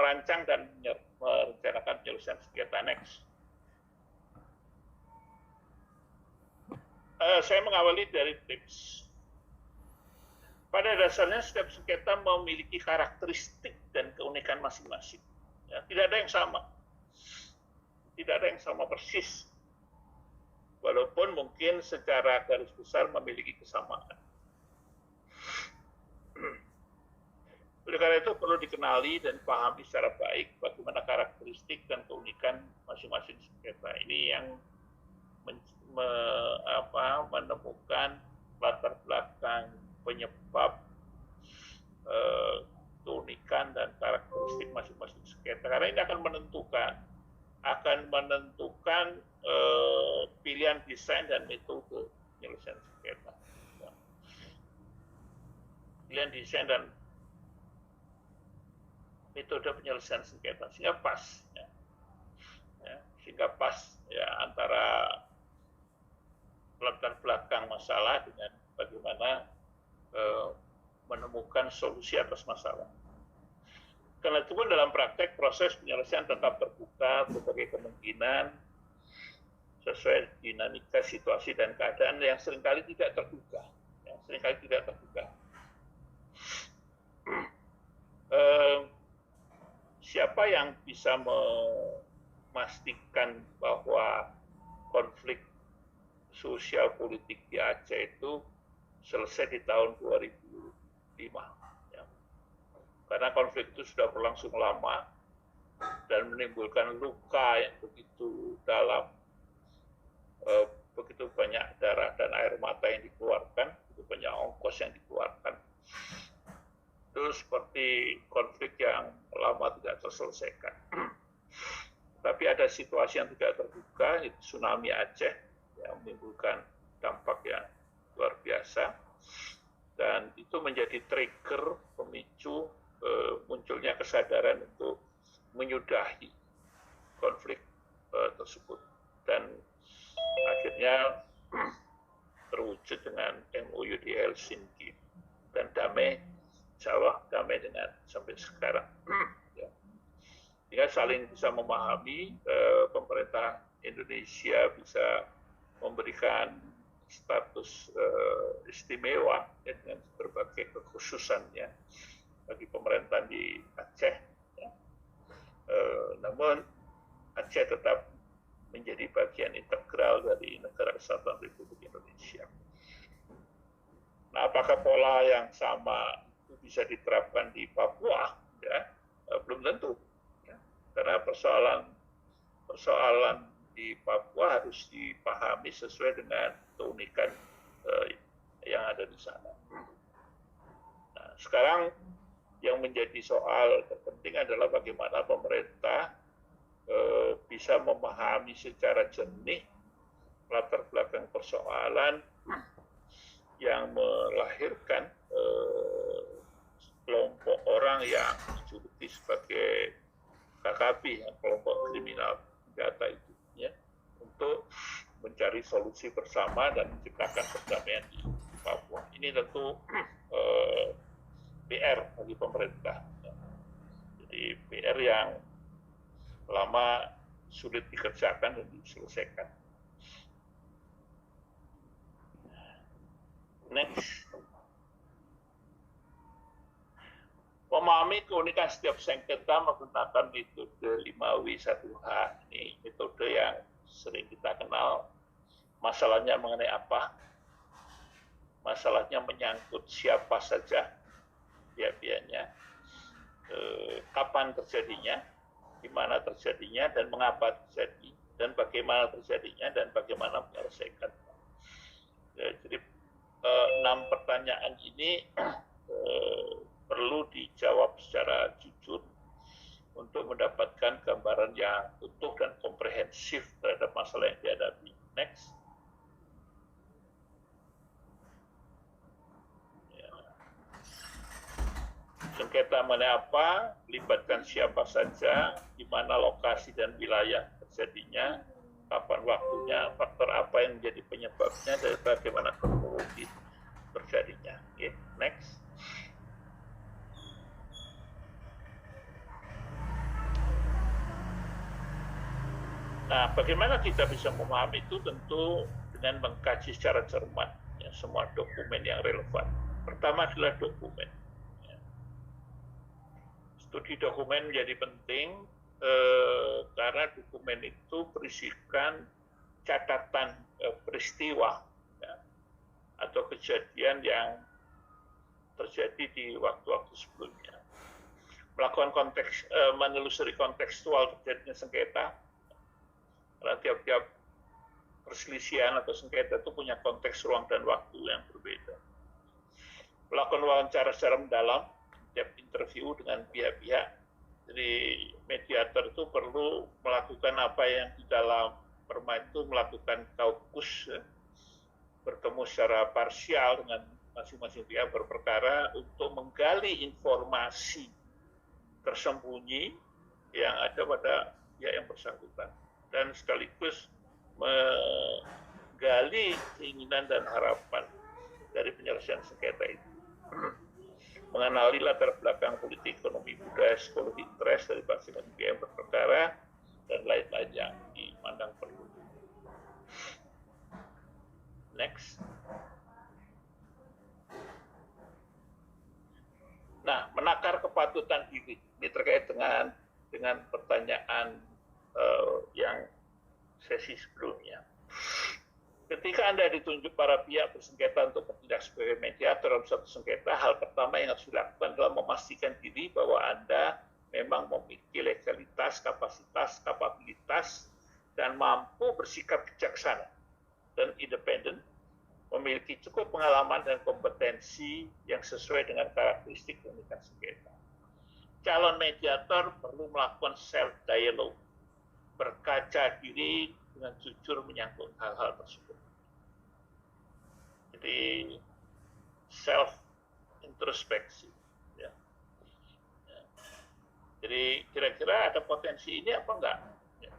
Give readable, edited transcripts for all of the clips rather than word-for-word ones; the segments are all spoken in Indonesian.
merancang dan merencanakan penyelesaian sengketa. Next. Saya mengawali dari tips. Pada dasarnya setiap sengketa memiliki karakteristik dan keunikan masing-masing. Ya, tidak ada yang sama. Tidak ada yang sama persis. Walaupun mungkin secara garis besar memiliki kesamaan. Oleh karena itu perlu dikenali dan pahami secara baik bagaimana karakteristik dan keunikan masing-masing sengketa. Ini yang menemukan latar belakang, penyebab, keunikan dan karakteristik masing-masing sengketa. Karena ini akan menentukan pilihan desain dan metode penyelesaian sengketa. Pilihan desain dan metode penyelesaian sengketa sehingga pas, antara latar belakang masalah dengan bagaimana menemukan solusi atas masalah. Karena itu pun dalam praktek proses penyelesaian tetap terbuka berbagai kemungkinan sesuai dinamika situasi dan keadaan yang seringkali tidak terduga. Siapa yang bisa memastikan bahwa konflik sosial politik di Aceh itu selesai di tahun 2005. Ya. Karena konflik itu sudah berlangsung lama dan menimbulkan luka yang begitu dalam, begitu banyak darah dan air mata yang dikeluarkan, begitu banyak ongkos yang dikeluarkan. Itu seperti konflik yang lama tidak terselesaikan. Tapi ada situasi yang tidak terduga, itu tsunami Aceh, yang menimbulkan dampak yang luar biasa, dan itu menjadi trigger pemicu munculnya kesadaran untuk menyudahi konflik tersebut, dan akhirnya terwujud dengan MOU di Helsinki dan damai, insya Allah damai dengan sampai sekarang. Ya. Sehingga saling bisa memahami, pemerintah Indonesia bisa memberikan status istimewa ya, dengan berbagai kekhususannya bagi pemerintahan di Aceh. Ya. Namun Aceh tetap menjadi bagian integral dari Negara Kesatuan Republik Indonesia. Nah, apakah pola yang sama itu bisa diterapkan di Papua? Ya, belum tentu. Ya. Karena persoalan di Papua harus dipahami sesuai dengan keunikan yang ada di sana. Nah, sekarang yang menjadi soal terpenting adalah bagaimana pemerintah bisa memahami secara jernih latar belakang persoalan yang melahirkan kelompok orang yang dijuluki sebagai KKP, kelompok kriminal senjata itu, ya, untuk mencari solusi bersama dan menciptakan perdamaian di Papua. Ini tentu PR bagi pemerintah. Jadi PR yang lama sulit dikerjakan dan diselesaikan. Next. Memahami keunikan setiap sengketa menggunakan metode 5W1H. Ini metode yang sering kita kenal. Masalahnya mengenai apa? Masalahnya menyangkut siapa saja pihak-pihaknya, kapan terjadinya, di mana terjadinya, dan mengapa terjadi, dan bagaimana terjadinya, dan bagaimana menyelesaikan. Jadi 6 pertanyaan ini perlu dijawab secara jujur untuk mendapatkan gambaran yang utuh dan komprehensif terhadap masalah yang dihadapi. Next. Ya. Sengketa mengenai apa, libatkan siapa saja, di mana lokasi dan wilayah terjadinya, kapan waktunya, faktor apa yang menjadi penyebabnya, dan bagaimana kronologi terjadinya. Okay. Next. Nah, bagaimana kita bisa memahami itu? Tentu dengan mengkaji secara cermat ya, semua dokumen yang relevan. Pertama adalah dokumen. Ya. Studi dokumen menjadi penting karena dokumen itu berisikan catatan peristiwa ya, atau kejadian yang terjadi di waktu-waktu sebelumnya. Melakukan menelusuri kontekstual terjadinya sengketa. Karena tiap-tiap perselisihan atau sengketa itu punya konteks ruang dan waktu yang berbeda. Melakukan wawancara secara mendalam, tiap interview dengan pihak-pihak. Jadi mediator itu perlu melakukan apa yang di dalam perma itu melakukan kaukus, bertemu secara parsial dengan masing-masing pihak berperkara untuk menggali informasi tersembunyi yang ada pada pihak yang bersangkutan dan sekaligus menggali keinginan dan harapan dari penyelesaian sengketa itu. Mengenali latar belakang politik, ekonomi, budaya, psikologi, interest dari masing-masing pihak yang berperkara dan lain-lain yang dimandang perlu. Next. Nah, menakar kepatutan diri ini terkait dengan pertanyaan yang sesi sebelumnya. Ketika Anda ditunjuk para pihak bersengketa untuk bertindak sebagai mediator dalam suatu sengketa, hal pertama yang harus dilakukan adalah memastikan diri bahwa Anda memang memiliki legalitas, kapabilitas, dan mampu bersikap bijaksana dan independen, memiliki cukup pengalaman dan kompetensi yang sesuai dengan karakteristik keunikan sengketa. Calon mediator perlu melakukan self-dialogue, berkaca diri dengan jujur menyangkut hal-hal tersebut. Jadi self-introspeksi. Ya. Jadi kira-kira ada potensi ini apa enggak? Ya.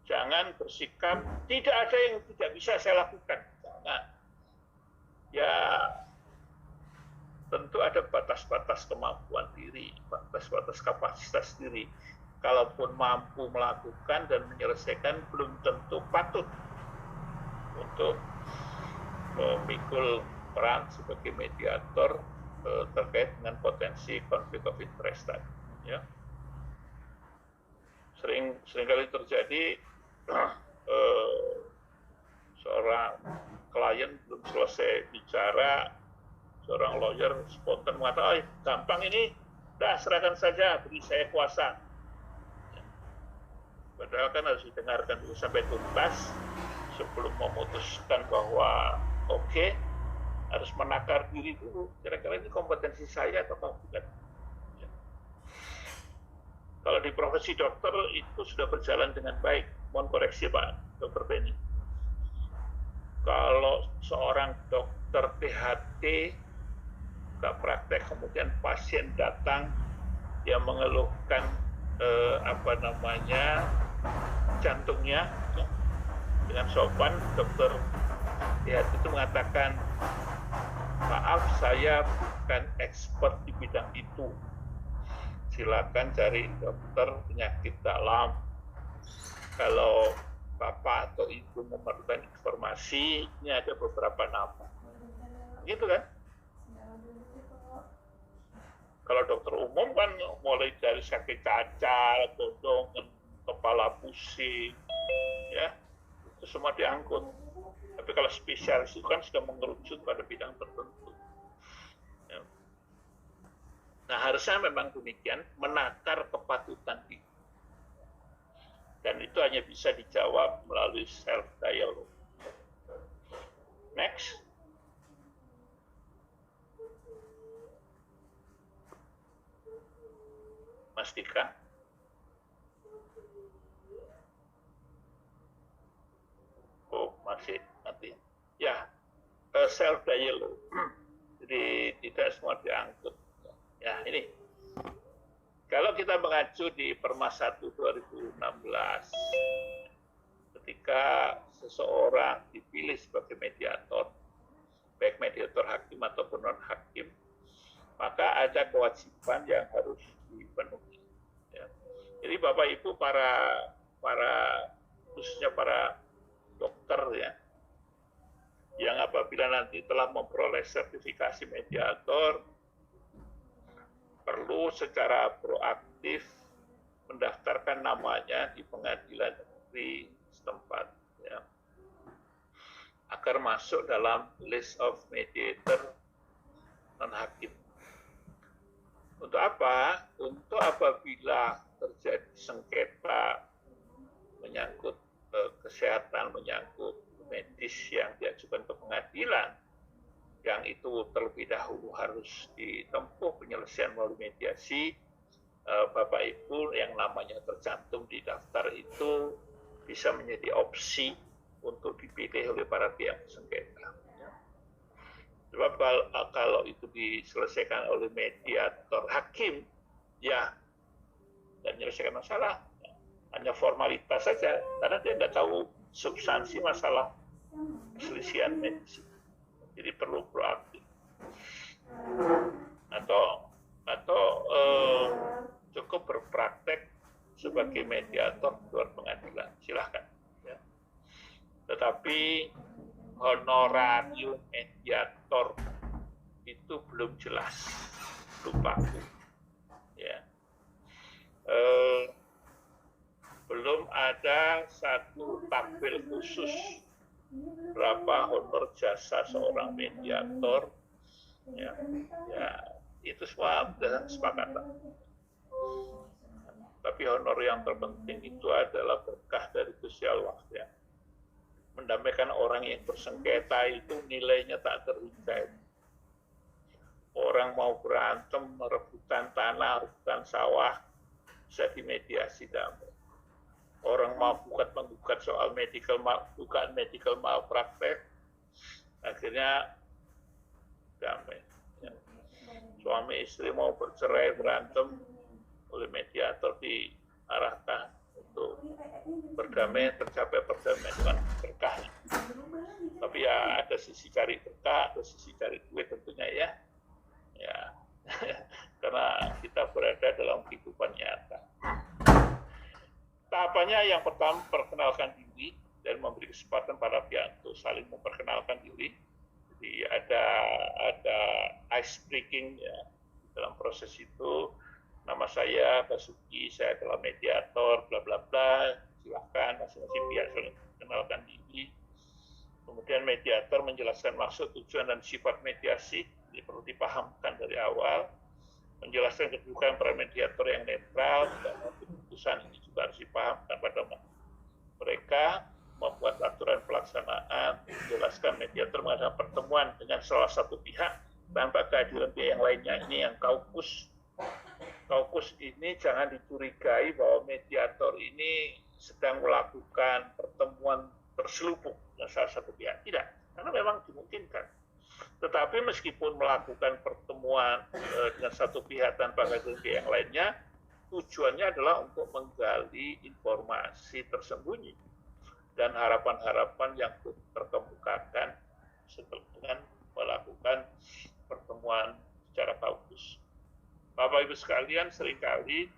Jangan bersikap, tidak ada yang tidak bisa saya lakukan. Jangan. Ya, tentu ada batas-batas kemampuan diri, batas-batas kapasitas diri. Kalaupun mampu melakukan dan menyelesaikan, belum tentu patut untuk memikul peran sebagai mediator terkait dengan potensi konflik of interest tadi. Ya. Seringkali terjadi seorang klien belum selesai bicara, seorang lawyer spontan mengatakan, gampang ini, dah serahkan saja, beri saya kuasa. Padahal kan harus didengarkan dulu sampai tuntas sebelum memutuskan bahwa oke, harus menakar diri dulu. Kira-kira ini kompetensi saya atau bukan? Ya. Kalau di profesi dokter itu sudah berjalan dengan baik. Mohon koreksi Pak Dr. Benny. Kalau seorang dokter THT nggak praktek, kemudian pasien datang yang mengeluhkan jantungnya, dengan sopan dokter THT itu mengatakan, maaf saya bukan expert di bidang itu, silakan cari dokter penyakit dalam. Kalau Bapak atau Ibu memerlukan informasi, ini ada beberapa nama. Gitu kan? Kalau dokter umum kan mulai dari sakit cacar, gondongan, kepala pusing, ya, itu semua diangkut. Tapi kalau spesialis itu kan sudah mengerucut pada bidang tertentu. Ya. Nah, harusnya memang demikian, menakar kepatutan diri. Dan itu hanya bisa dijawab melalui self-dialogue. Next. Mas Dika. Oh, masih nanti. Ya, self-dialogue. Jadi tidak semua diangkut. Ya, ini. Kalau kita mengacu di Perma 1 2016, ketika seseorang dipilih sebagai mediator, baik mediator hakim ataupun non-hakim, maka ada kewajiban yang harus dipenuhi. Ya. Jadi Bapak Ibu para khususnya para dokter ya, yang apabila nanti telah memperoleh sertifikasi mediator, perlu secara proaktif mendaftarkan namanya di pengadilan negeri setempat ya, agar masuk dalam list of mediator non-hakim. Untuk apa? Untuk apabila terjadi sengketa menyangkut kesehatan, menyangkut medis yang diajukan ke pengadilan, yang itu terlebih dahulu harus ditempuh penyelesaian melalui mediasi, Bapak Ibu yang namanya tercantum di daftar itu bisa menjadi opsi untuk dipilih oleh para pihak sengketa. Sebab kalau itu diselesaikan oleh mediator hakim, ya, dan menyelesaikan masalah, hanya formalitas saja, karena dia nggak tahu substansi masalah perselisihan medis. Jadi perlu proaktif. Atau cukup berpraktek sebagai mediator di luar pengadilan, silahkan. Ya. Tetapi honorarium mediator itu belum jelas, belum baku. Ya. Belum ada satu tabel khusus berapa honor jasa seorang mediator. Ya, itu semua berdasarkan kesepakatan. Tapi honor yang terpenting itu adalah berkah dari Gusti Allah. Ya. Mendamaikan orang yang bersengketa itu nilainya tak terhingga. Orang mau berantem, merebutan tanah, merebutan sawah, bisa dimediasi damai. Orang mau menggugat soal dugaan medical malpraktek, akhirnya damai. Ya. Suami istri mau bercerai, berantem, oleh mediator diarahkan untuk berdamai, tercapai perdamaian dengan berkah. Tapi ya ada sisi cari berkah, ada sisi cari duit tentunya ya. Ya, karena kita berada dalam kehidupan nyata. Tahapannya yang pertama, perkenalkan diri dan memberi kesempatan para pihak untuk saling memperkenalkan diri. Jadi ada ice breaking ya dalam proses itu. Nama saya Basuki, saya adalah mediator, bla bla bla. Silahkan masing-masing pihak saling mengenalkan diri. Kemudian mediator menjelaskan maksud, tujuan, dan sifat mediasi. Ini perlu dipahamkan dari awal. Menjelaskan kedudukan para mediator yang netral dan keputusan ini juga harus dipahamkan pada mereka. Membuat aturan pelaksanaan, menjelaskan mediator mengadakan pertemuan dengan salah satu pihak tanpa kehadiran pihak yang lainnya. Ini yang kaukus. Kaukus ini jangan dicurigai bahwa mediator ini sedang melakukan pertemuan terselubung dengan salah satu pihak. Tidak, karena memang dimungkinkan. Tetapi meskipun melakukan pertemuan dengan satu pihak tanpa kehadiran pihak yang lainnya, tujuannya adalah untuk menggali informasi tersembunyi dan harapan-harapan yang terkemukakan dengan melakukan pertemuan secara kaukus. Bapak Ibu sekalian, seringkali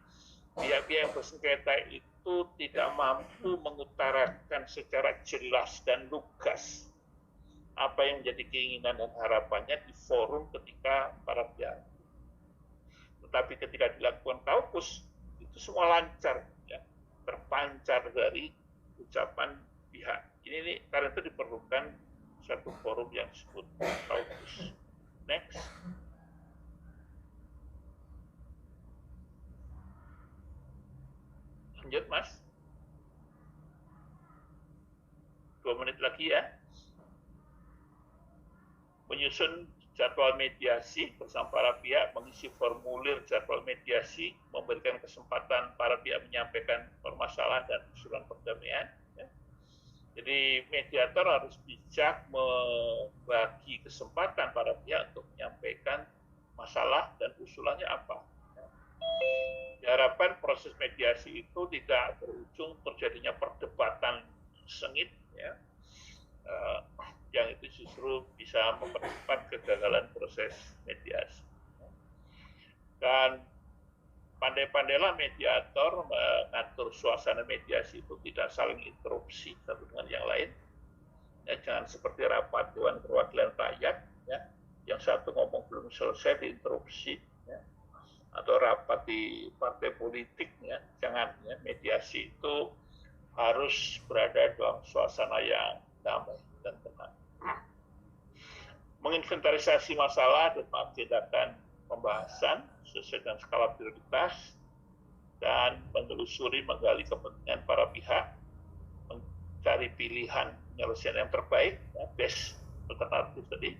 pihak-pihak yang bersengketa itu tidak mampu mengutarakan secara jelas dan lugas apa yang menjadi keinginan dan harapannya di forum ketika para pihak. Tetapi ketika dilakukan kaukus, itu semua lancar, ya, terpancar dari ucapan pihak. Ini karena itu diperlukan satu forum yang disebut kaukus. Next. Lanjut, Mas. 2 menit lagi ya. Menyusun jadwal mediasi bersama para pihak, mengisi formulir jadwal mediasi, memberikan kesempatan para pihak menyampaikan permasalahan dan usulan perdamaian. Ya. Jadi mediator harus bijak membagi kesempatan para pihak untuk menyampaikan masalah dan usulannya apa. Diharapkan proses mediasi itu tidak berujung terjadinya perdebatan sengit, ya, yang itu justru bisa mempercepat kegagalan proses mediasi. Dan pandai-pandailah mediator mengatur suasana mediasi itu tidak saling interupsi satu dengan yang lain. Ya, jangan seperti rapat Dewan Perwakilan Rakyat, ya, yang satu ngomong belum selesai diinterupsi, ya, atau rapat di partai politik, ya, jangan. Ya, mediasi itu harus berada dalam suasana yang damai dan tenang. Menginventarisasi masalah dan mengagendakan pembahasan sesuai dengan skala prioritas dan menelusuri menggali kepentingan para pihak, mencari pilihan penyelesaian yang terbaik, ya, best alternatif tadi,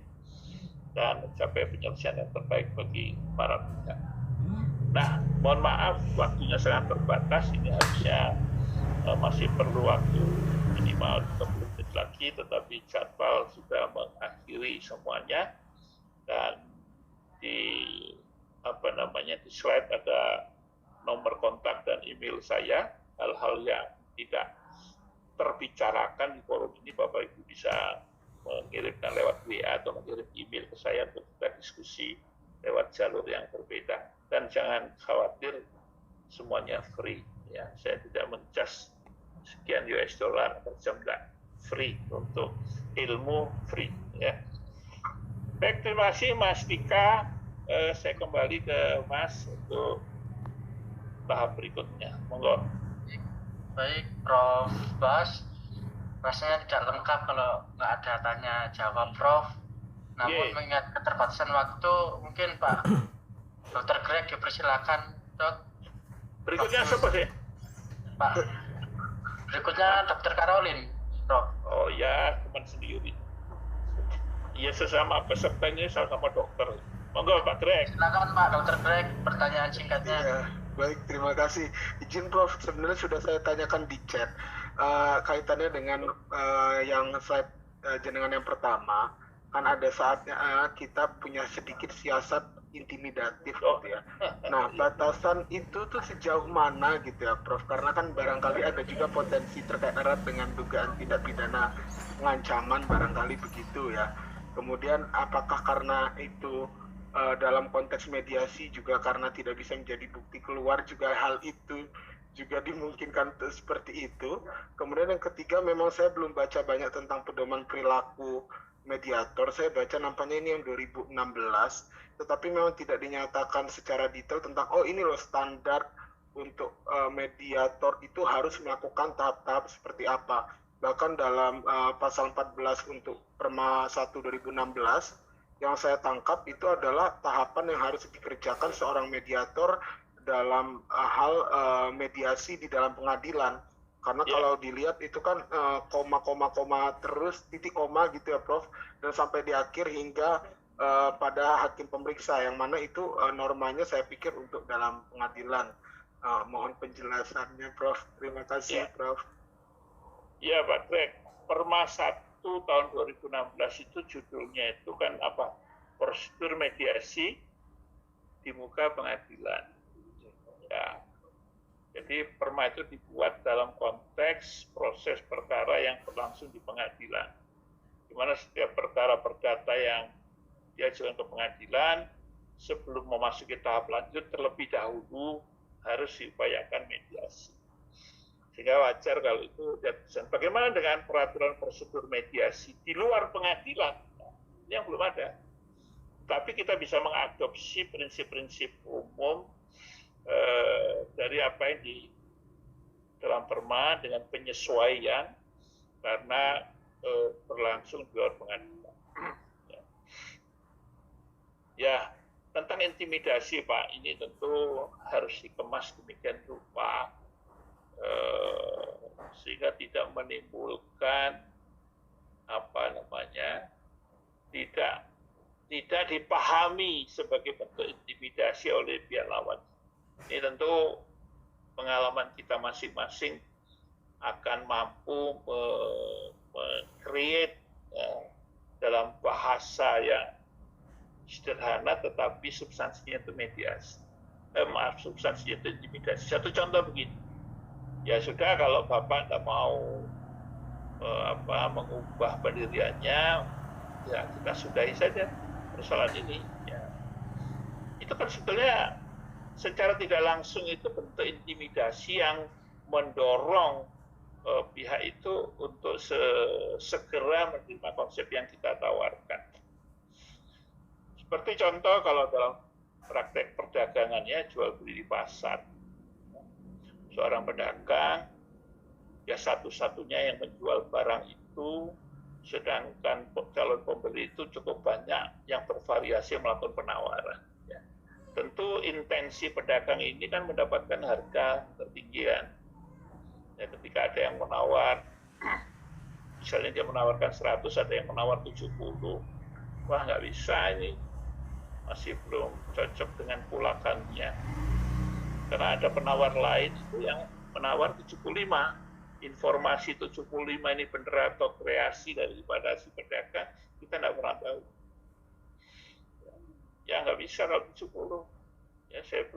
dan mencapai penyelesaian yang terbaik bagi para pihak. Nah, mohon maaf waktunya sangat terbatas, ini harusnya masih perlu waktu minimal 30 menit lagi, tetapi jadwal sudah mengakhiri semuanya, dan di di slide ada nomor kontak dan email saya. Hal-hal yang tidak terbicarakan di forum ini Bapak Ibu bisa mengirimkan lewat WA atau mengirim email ke saya untuk kita diskusi lewat jalur yang berbeda. Dan jangan khawatir, semuanya free, ya. Saya tidak men-charge sekian US dollar per jam, enggak, free, untuk ilmu free, ya. Baik, terima kasih Mas Tika. Saya kembali ke Mas untuk tahap berikutnya. Monggo. Baik, Prof. Bas. Rasanya tidak lengkap kalau nggak ada tanya jawab, Prof. Namun mengingat keterbatasan waktu, mungkin Pak Dr. Greg dipersilakan, Dok. Berikutnya siapa sih? Pak. Berikutnya Dr. Caroline, Prof. Oh ya, teman sendiri. Iya, sesama peserta ini sama dokter. Monggo Pak Greg. Silakan Pak Dr. Greg, pertanyaan singkatnya. Ya, baik, terima kasih. Izin Prof, sebenarnya sudah saya tanyakan di chat kaitannya dengan yang slide jenengan yang pertama, kan ada saatnya kita punya sedikit siasat intimidatif gitu ya. Nah, batasan itu tuh sejauh mana gitu ya Prof, karena kan barangkali ada juga potensi terkait erat dengan dugaan tindak pidana pengancaman, barangkali begitu ya. Kemudian apakah karena itu dalam konteks mediasi juga karena tidak bisa menjadi bukti keluar juga hal itu juga dimungkinkan seperti itu. Kemudian yang ketiga, memang saya belum baca banyak tentang pedoman perilaku mediator. Saya baca nampaknya ini yang 2016, tetapi memang tidak dinyatakan secara detail tentang ini loh standar untuk mediator itu harus melakukan tahap-tahap seperti apa. Bahkan dalam pasal 14 untuk Perma 1 2016 yang saya tangkap itu adalah tahapan yang harus dikerjakan seorang mediator dalam hal mediasi di dalam pengadilan. Karena kalau dilihat itu kan koma terus, titik koma gitu ya Prof, dan sampai di akhir hingga pada hakim pemeriksa, yang mana itu normanya saya pikir untuk dalam pengadilan. Mohon penjelasannya Prof. Terima kasih Prof. Ya Pak Greg, Perma 1 tahun 2016 itu judulnya itu kan apa? Prosedur mediasi di muka pengadilan. Ya. Jadi Perma itu dibuat dalam konteks proses perkara yang berlangsung di pengadilan, di mana setiap perkara perdata yang diajukan ke pengadilan sebelum memasuki tahap lanjut terlebih dahulu harus diupayakan mediasi. Sehingga wajar kalau itu diatur. Bagaimana dengan peraturan prosedur mediasi di luar pengadilan? Ini yang belum ada. Tapi kita bisa mengadopsi prinsip-prinsip umum dari apa yang di dalam Perma dengan penyesuaian karena berlangsung di luar pengadilan. Ya, tentang intimidasi Pak, ini tentu harus dikemas demikian rupa sehingga tidak menimbulkan tidak dipahami sebagai bentuk intimidasi oleh pihak lawan. Ini tentu pengalaman kita masing-masing akan mampu create dalam bahasa yang sederhana tetapi substansinya itu mediasi. Substansinya itu intimidasi. Satu contoh begini. Ya sudah, kalau Bapak nggak mau mengubah pendiriannya, ya kita sudahi saja persoalan ini. Ya. Itu kan sebetulnya secara tidak langsung itu bentuk intimidasi yang mendorong pihak itu untuk segera menerima konsep yang kita tawarkan. Seperti contoh kalau dalam praktek perdagangannya jual beli di pasar, seorang pedagang ya satu-satunya yang menjual barang itu, sedangkan calon pembeli itu cukup banyak yang bervariasi melakukan penawaran. Ya. Tentu intensi pedagang ini kan mendapatkan harga ketinggian. Ya, ketika ada yang menawar, misalnya dia menawarkan 100, ada yang menawar 70, wah nggak bisa ini, masih belum cocok dengan pulakannya. Karena ada penawar lain itu yang menawar 75, informasi 75 ini benar atau kreasi daripada si pedagang, kita nggak pernah tahu. Ya nggak bisa kalau 70, ya saya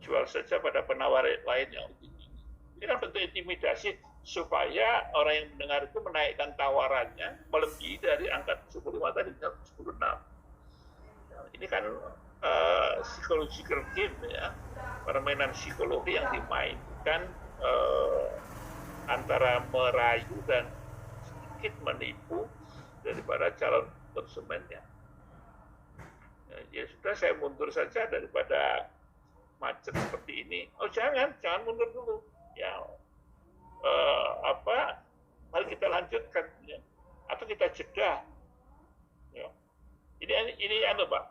jual saja pada penawar lain yang lebih tinggi. Ini kan bentuk intimidasi supaya orang yang mendengar itu menaikkan tawarannya melebihi dari angka 75 tadi, 76. Ini kan psychological game ya, permainan psikologi yang dimainkan antara merayu dan sedikit menipu daripada calon konsumennya. Ya sudah, saya mundur saja daripada macet seperti ini. Oh jangan mundur dulu. Ya mari kita lanjutkan ya. Atau kita jeda. Ya. Ini Pak.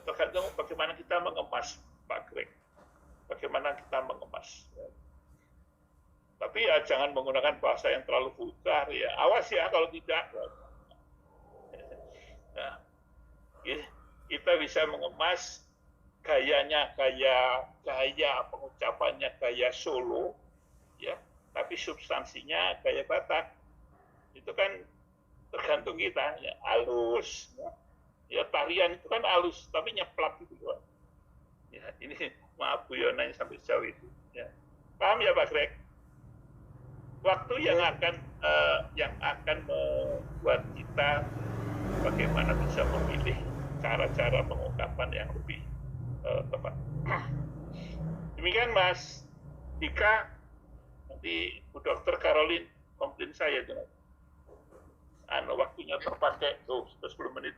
Tergantung bagaimana kita mengemas, Pak Greg. Bagaimana kita mengemas. Ya. Tapi ya jangan menggunakan bahasa yang terlalu vulgar ya. Awas ya kalau tidak. Nah, kita bisa mengemas gayanya gaya pengucapannya gaya Solo ya, tapi substansinya gaya Batak. Itu kan tergantung kita ya, halus ya, tarian itu kan halus tapi nyeplak gitu loh. Ya, ini maaf Bu Yona sampai sejauh itu ya. Paham ya Pak Greg? Waktu yang akan membuat kita bagaimana bisa memilih cara-cara pengungkapan yang lebih tepat. Demikian Mas Dika, nanti Bu Dokter Caroline komplain saya waktunya terpakai tuh 10 menit.